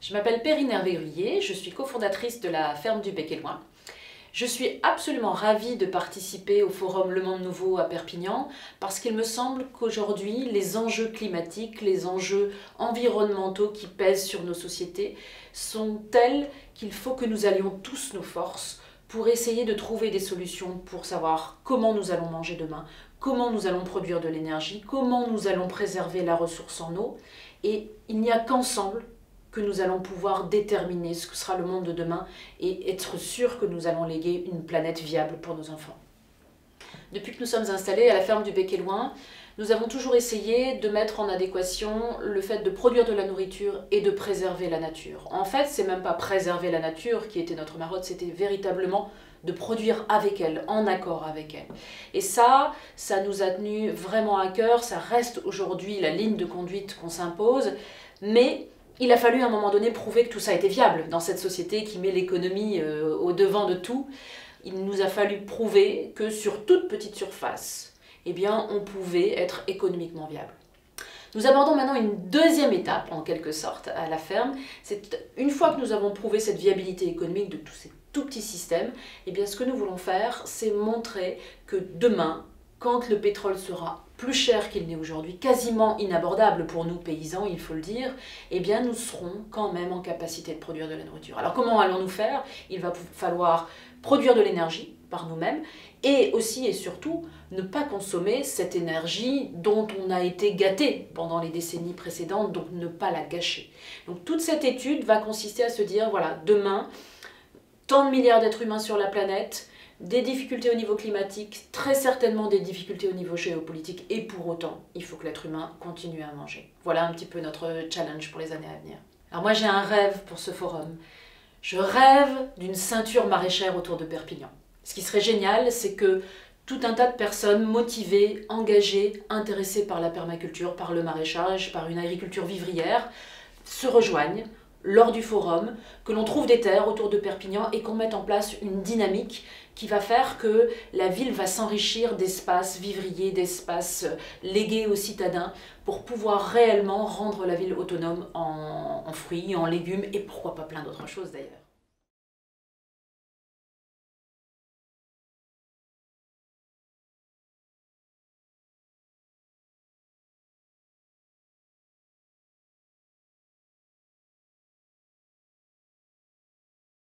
Je m'appelle Perrine Hervé-Gruyé, je suis cofondatrice de la ferme du Bec et Loing. Je suis absolument ravie de participer au forum Le Monde Nouveau à Perpignan parce qu'il me semble qu'aujourd'hui, les enjeux climatiques, les enjeux environnementaux qui pèsent sur nos sociétés sont tels qu'il faut que nous allions tous nos forces pour essayer de trouver des solutions pour savoir comment nous allons manger demain, comment nous allons produire de l'énergie, comment nous allons préserver la ressource en eau. Et il n'y a qu'ensemble que nous allons pouvoir déterminer ce que sera le monde de demain et être sûr que nous allons léguer une planète viable pour nos enfants. Depuis que nous sommes installés à la ferme du Bec et Loing, nous avons toujours essayé de mettre en adéquation le fait de produire de la nourriture et de préserver la nature. En fait, c'est même pas préserver la nature qui était notre marotte, c'était véritablement de produire avec elle, en accord avec elle. Et ça nous a tenu vraiment à cœur, ça reste aujourd'hui la ligne de conduite qu'on s'impose, mais il a fallu à un moment donné prouver que tout ça était viable dans cette société qui met l'économie au devant de tout. Il nous a fallu prouver que sur toute petite surface, eh bien, on pouvait être économiquement viable. Nous abordons maintenant une deuxième étape, en quelque sorte, à la ferme. C'est une fois que nous avons prouvé cette viabilité économique de tous ces tout petits systèmes, eh bien, ce que nous voulons faire, c'est montrer que demain, quand le pétrole sera plus cher qu'il n'est aujourd'hui, quasiment inabordable pour nous paysans, il faut le dire, eh bien nous serons quand même en capacité de produire de la nourriture. Alors comment allons-nous faire? Il va falloir produire de l'énergie par nous-mêmes et aussi et surtout ne pas consommer cette énergie dont on a été gâté pendant les décennies précédentes, donc ne pas la gâcher. Donc toute cette étude va consister à se dire, voilà, demain, tant de milliards d'êtres humains sur la planète, des difficultés au niveau climatique, très certainement des difficultés au niveau géopolitique, et pour autant, il faut que l'être humain continue à manger. Voilà un petit peu notre challenge pour les années à venir. Alors moi j'ai un rêve pour ce forum. Je rêve d'une ceinture maraîchère autour de Perpignan. Ce qui serait génial, c'est que tout un tas de personnes motivées, engagées, intéressées par la permaculture, par le maraîchage, par une agriculture vivrière, se rejoignent lors du forum, que l'on trouve des terres autour de Perpignan et qu'on mette en place une dynamique qui va faire que la ville va s'enrichir d'espaces vivriers, d'espaces légués aux citadins pour pouvoir réellement rendre la ville autonome en fruits, en légumes et pourquoi pas plein d'autres choses d'ailleurs.